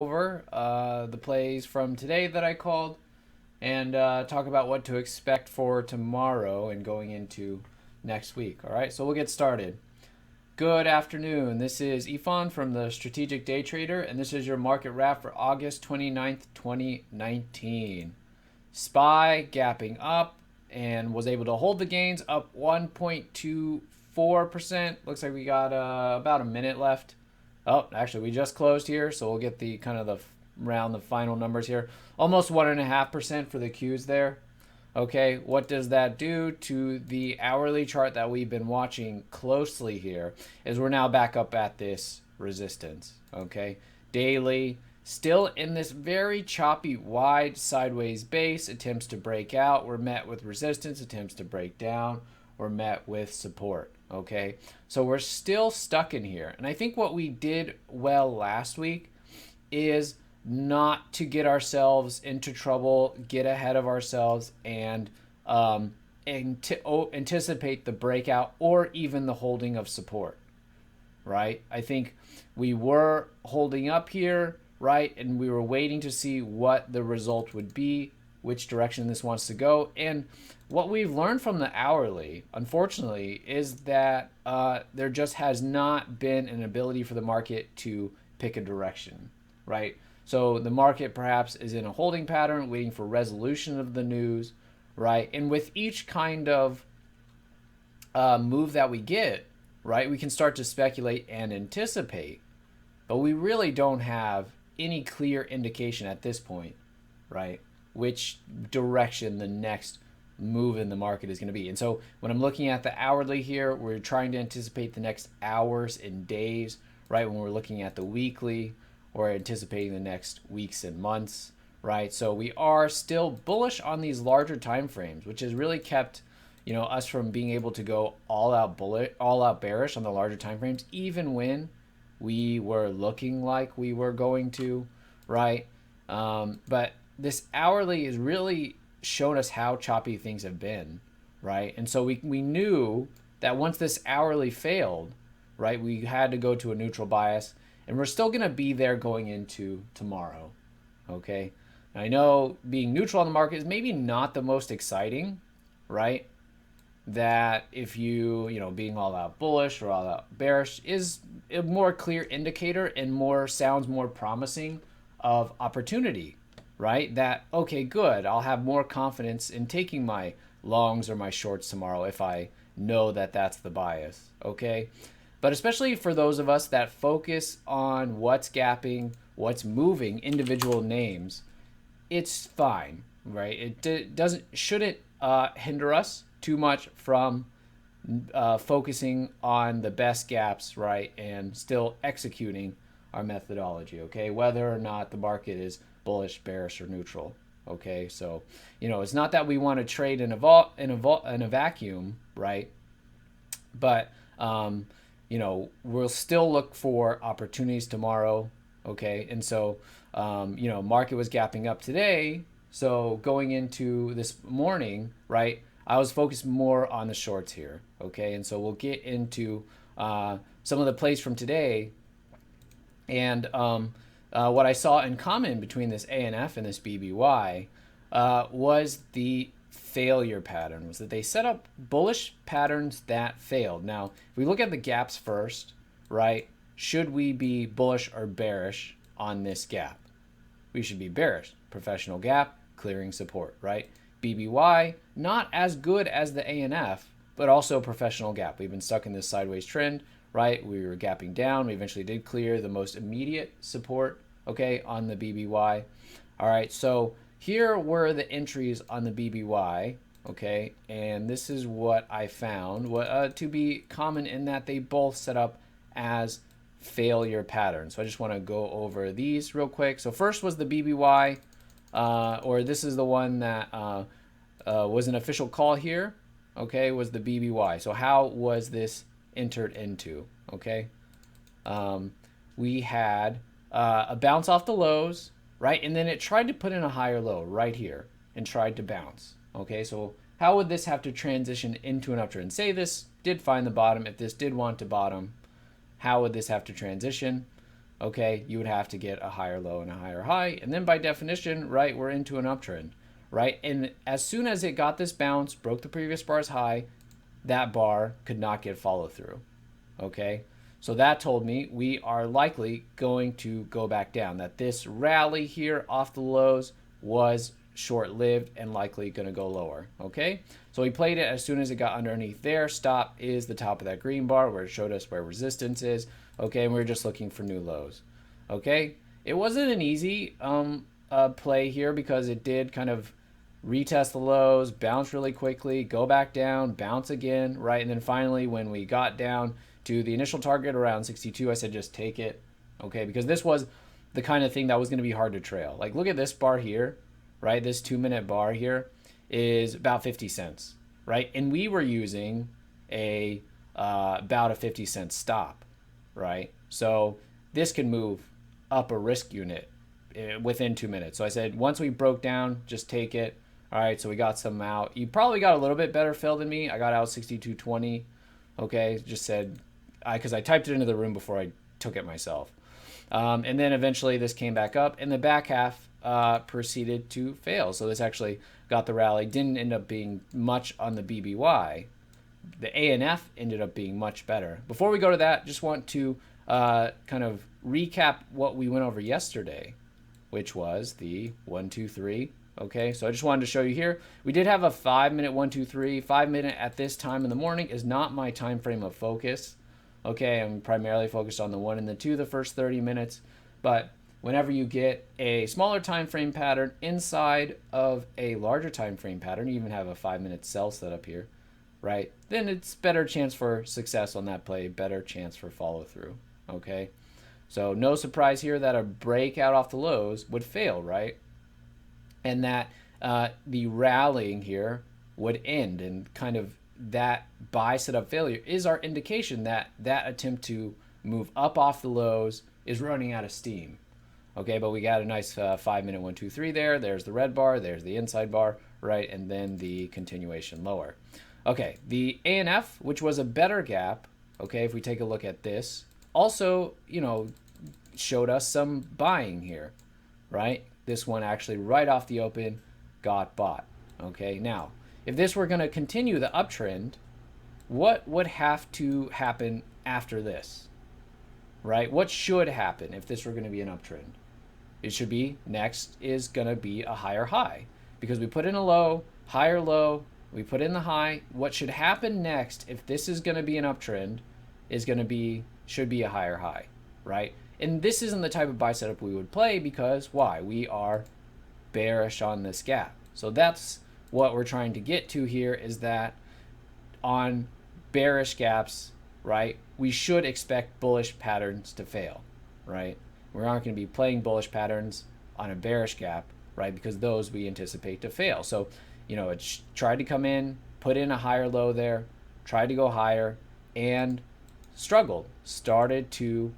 over the plays from today that I called and talk about what to expect for tomorrow and going into next week. All right, so we'll get started. Good afternoon. This is Ifan from the Strategic Day Trader, and this is your market wrap for August 29th, 2019. SPY gapping up and was able to hold the gains up 1.24%. Looks like we got about a minute left. Oh, actually, we just closed here, so we'll get the kind of the final numbers here. Almost 1.5% for the Qs there. Okay, what does that do to the hourly chart that we've been watching closely here? Is we're now back up at this resistance. Okay, daily still in this very choppy wide sideways base. Attempts to break out were met with resistance. Attempts to break down were met with support. Okay, so we're still stuck in here, and I think what we did well last week is not to get ourselves into trouble, get ahead of ourselves, and anticipate the breakout or even the holding of support, right? I think we were holding up here, right? And we were waiting to see what the result would be, which direction this wants to go. And what we've learned from the hourly, unfortunately, is that there just has not been an ability for the market to pick a direction, right? So the market perhaps is in a holding pattern, waiting for resolution of the news, right? And with each kind of move that we get, right, we can start to speculate and anticipate, but we really don't have any clear indication at this point, right, which direction the next move in the market is going to be. And so when I'm looking at the hourly here, we're trying to anticipate the next hours and days, right? When we're looking at the weekly, or anticipating the next weeks and months, right? So we are still bullish on these larger time frames, which has really kept us from being able to go all out bullish, all out bearish on the larger time frames, even when we were looking like we were going to, right? But this hourly has really shown us how choppy things have been, right? And so we knew that once this hourly failed, right, we had to go to a neutral bias, and we're still going to be there going into tomorrow, okay? And I know being neutral on the market is maybe not the most exciting, right? That if being all out bullish or all out bearish is a more clear indicator and sounds more promising of opportunity, right? That, okay, good, I'll have more confidence in taking my longs or my shorts tomorrow if I know that that's the bias, okay? But especially for those of us that focus on what's gapping, what's moving, individual names, it's fine, right? It shouldn't hinder us too much from focusing on the best gaps, right, and still executing our methodology, okay, whether or not the market is bullish, bearish, or neutral. Okay, so it's not that we want to trade in a vacuum, right? But we'll still look for opportunities tomorrow. Okay, and so market was gapping up today. So going into this morning, right, I was focused more on the shorts here. Okay, and so we'll get into some of the plays from today, and what I saw in common between this ANF and this BBY was the failure pattern, was that they set up bullish patterns that failed. Now, if we look at the gaps first, right, should we be bullish or bearish on this gap? We should be bearish. Professional gap, clearing support, right? BBY, not as good as the ANF, but also professional gap. We've been stuck in this sideways trend, right? We were gapping down. We eventually did clear the most immediate support, okay, on the BBY. All right, so here were the entries on the BBY, okay, and this is what I found to be common in that they both set up as failure patterns. So I just want to go over these real quick. So first was the BBY, or this is the one that was an official call here, okay, was the BBY. So how was this entered into, okay? We had a bounce off the lows, right? And then it tried to put in a higher low right here and tried to bounce. Okay, so how would this have to transition into an uptrend? Say this did find the bottom. If this did want to bottom, how would this have to transition? okay, you would have to get a higher low and a higher high. And then by definition, right, we're into an uptrend, right? And as soon as it got this bounce, broke the previous bar's high, that bar could not get follow through, okay? So that told me we are likely going to go back down, that this rally here off the lows was short-lived and likely going to go lower, okay? So we played it as soon as it got underneath there. Stop is the top of that green bar where it showed us where resistance is, okay? And we're just looking for new lows, okay? It wasn't an easy play here because it did kind of retest the lows, bounce really quickly, go back down, bounce again, right? And then finally, when we got down to the initial target around 62, I said just take it, okay? Because this was the kind of thing that was going to be hard to trail. Like, look at this bar here, right? This 2-minute bar here is about 50 cents, right? And we were using a about a 50-cent stop, right? So this can move up a risk unit within 2 minutes. So I said, once we broke down, just take it. All right, so we got some out. You probably got a little bit better fill than me. I got out 62.20. Okay, just said, because I typed it into the room before I took it myself. And then eventually this came back up, and the back half proceeded to fail. So this actually got the rally. Didn't end up being much on the BBY. The ANF ended up being much better. Before we go to that, just want to kind of recap what we went over yesterday, which was the 1, 2, 3. Okay, so I just wanted to show you here. We did have a 5-minute 1, 2, 3. 5-minute at this time in the morning is not my time frame of focus. Okay, I'm primarily focused on the 1 and the 2 the first 30 minutes. But whenever you get a smaller time frame pattern inside of a larger time frame pattern, you even have a 5-minute sell set up here, right? Then it's better chance for success on that play, better chance for follow through. Okay, so no surprise here that a breakout off the lows would fail, right? And that the rallying here would end, and kind of that buy setup failure is our indication that that attempt to move up off the lows is running out of steam. Okay, but we got a nice 5-minute 1, 2, 3 there. There's the red bar, there's the inside bar, right? And then the continuation lower. Okay, the ANF, which was a better gap, okay, if we take a look at this, also, you know, showed us some buying here, right? This one actually right off the open got bought. Okay, now if this were going to continue the uptrend, what would have to happen after this, right? What should happen if this were going to be an uptrend? It should be next is going to be a higher high, because we put in a low, higher low, we put in the high. What should happen next if this is going to be an uptrend is going to be, should be a higher high, right? And this isn't the type of buy setup we would play because why? We are bearish on this gap. So that's what we're trying to get to here, is that on bearish gaps, right, we should expect bullish patterns to fail, right? We aren't going to be playing bullish patterns on a bearish gap, right, because those we anticipate to fail. So, you know, it tried to come in, put in a higher low there, tried to go higher, and struggled, started to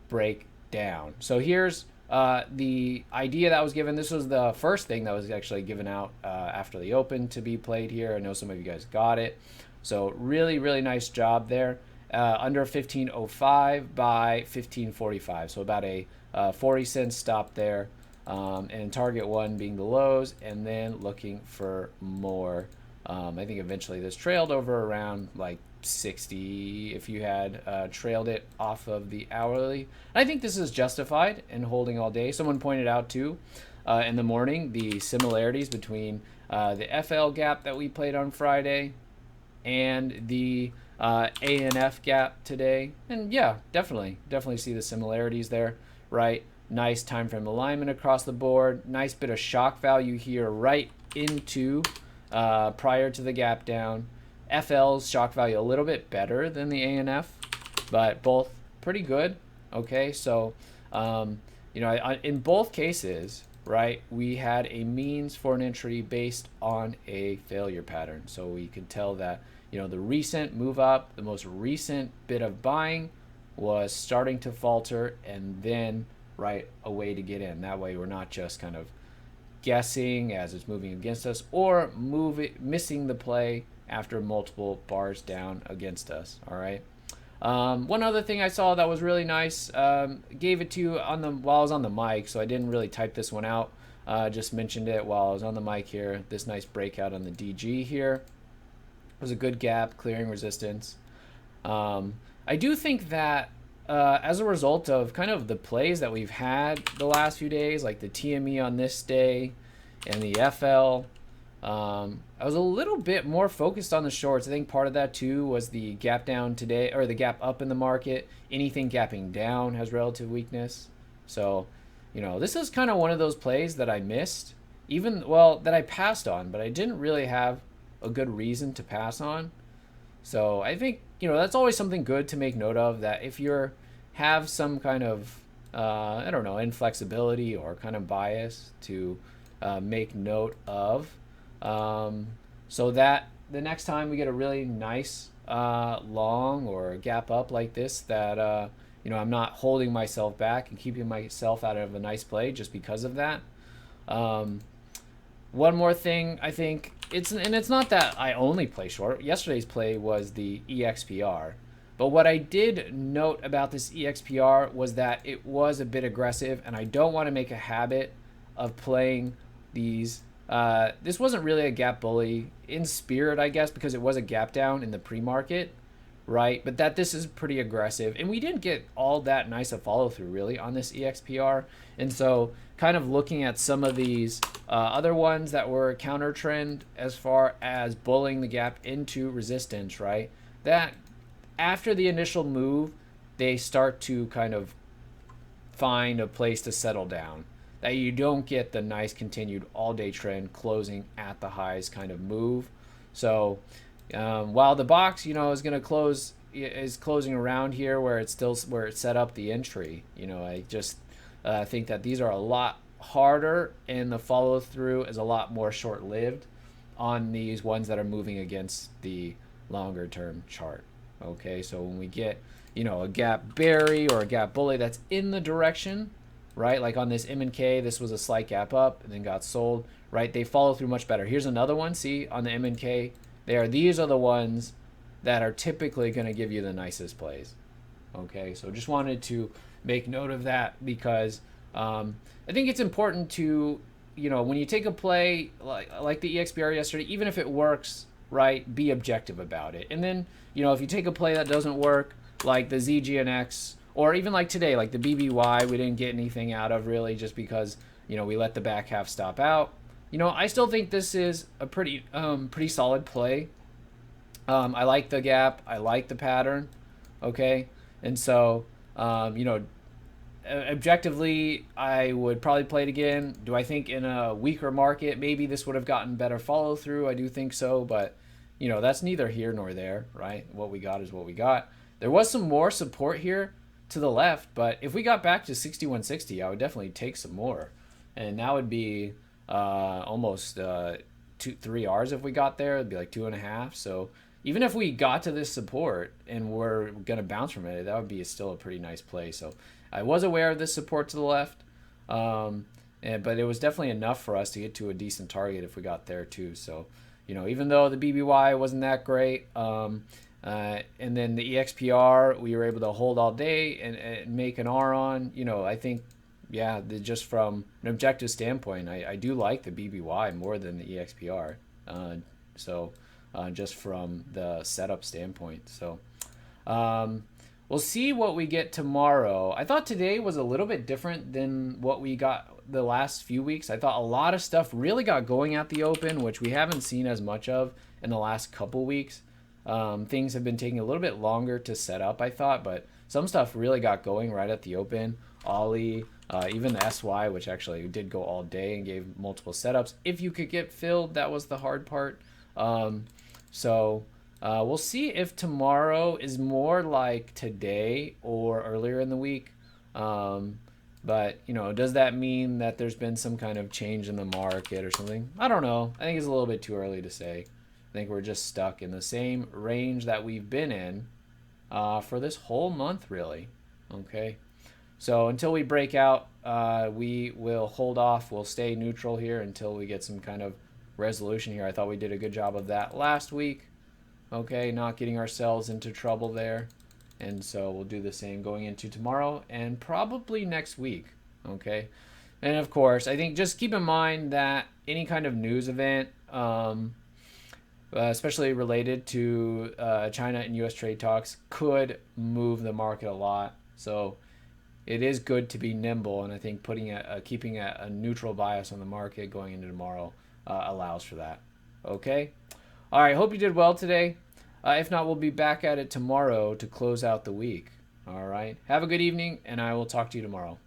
break down. So here's the idea that was given. This was the first thing that was actually given out after the open to be played here. I know some of you guys got it. So really, really nice job there. Under 1505 by 1545. So about a 40-cent stop there. And target one being the lows, and then looking for more. I think eventually this trailed over around like 60 if you had trailed it off of the hourly. And I think this is justified in holding all day. Someone pointed out too in the morning the similarities between the FL gap that we played on Friday and the ANF gap today. And yeah, definitely see the similarities there, right? Nice time frame alignment across the board. Nice bit of shock value here right into prior to the gap down. FL's shock value a little bit better than the ANF, but both pretty good. Okay, so you know, in both cases, right, we had a means for an entry based on a failure pattern. So we could tell that, you know, the recent move up, the most recent bit of buying was starting to falter, and then right a way to get in. That way we're not just kind of guessing as it's moving against us, or missing the play after multiple bars down against us. All right. One other thing I saw that was really nice, gave it to you on the while I was on the mic, so I didn't really type this one out. Just mentioned it while I was on the mic here. This nice breakout on the DG here. It was a good gap, clearing resistance. I do think that as a result of kind of the plays that we've had the last few days, like the TME on this day and the FL, I was a little bit more focused on the shorts. I think part of that too was the gap down today, or the gap up in the market. Anything gapping down has relative weakness. So, this is kind of one of those plays that I missed, that I passed on, but I didn't really have a good reason to pass on. So I think, that's always something good to make note of, that if you have some kind of, I don't know, inflexibility or kind of bias to make note of, so that the next time we get a really nice long or gap up like this, that I'm not holding myself back and keeping myself out of a nice play just because of that. One more thing, I think it's not that I only play short. Yesterday's play was the EXPR, but what I did note about this EXPR was that it was a bit aggressive, and I don't want to make a habit of playing these. This wasn't really a gap bully in spirit, I guess, because it was a gap down in the pre-market, right? But that this is pretty aggressive, and we didn't get all that nice a follow through really on this EXPR. And so kind of looking at some of these other ones that were counter trend as far as bullying the gap into resistance, right? That after the initial move, they start to kind of find a place to settle down, that you don't get the nice continued all-day trend closing at the highs kind of move. So while the box, is going to is closing around here where it set up the entry, I just think that these are a lot harder, and the follow through is a lot more short-lived on these ones that are moving against the longer term chart. Okay, so when we get a gap berry or a gap bully that's in the direction, right, like on this M&K, this was a slight gap up and then got sold, right? They follow through much better. Here's another one. See, on the M&K these are the ones that are typically going to give you the nicest plays. Okay, so just wanted to make note of that, because I think it's important to, when you take a play like the EXPR yesterday, even if it works, right, be objective about it. And then, if you take a play that doesn't work, like the ZGNX, or even like today, like the BBY, we didn't get anything out of really, just because, we let the back half stop out. I still think this is a pretty solid play. I like the gap. I like the pattern. Okay. And so, objectively, I would probably play it again. Do I think in a weaker market, maybe this would have gotten better follow through? I do think so, but that's neither here nor there, right? What we got is what we got. There was some more support here to the left, but if we got back to 6160, I would definitely take some more, and that would be almost 3 Rs if we got there. It'd be like 2.5. So even if we got to this support and we're gonna bounce from it, that would be still a pretty nice play. So I was aware of this support to the left, but it was definitely enough for us to get to a decent target if we got there too. So even though the BBY wasn't that great, and then the EXPR we were able to hold all day and make an R on, I think, yeah, just from an objective standpoint, I do like the BBY more than the EXPR. Just from the setup standpoint. So we'll see what we get tomorrow. I thought today was a little bit different than what we got the last few weeks. I thought a lot of stuff really got going at the open, which we haven't seen as much of in the last couple weeks. Things have been taking a little bit longer to set up, I thought, but some stuff really got going right at the open. Ollie, even the SY, which actually did go all day and gave multiple setups. If you could get filled, that was the hard part. We'll see if tomorrow is more like today or earlier in the week. But, does that mean that there's been some kind of change in the market or something? I don't know. I think it's a little bit too early to say. I think we're just stuck in the same range that we've been in for this whole month, really. Okay. So until we break out, we will hold off. We'll stay neutral here until we get some kind of resolution here. I thought we did a good job of that last week. Okay, not getting ourselves into trouble there. And so we'll do the same going into tomorrow and probably next week. Okay. And of course, I think just keep in mind that any kind of news event, especially related to China and U.S. trade talks, could move the market a lot. So it is good to be nimble, and I think keeping a neutral bias on the market going into tomorrow allows for that. Okay. All right. Hope you did well today. If not, we'll be back at it tomorrow to close out the week. All right. Have a good evening, and I will talk to you tomorrow.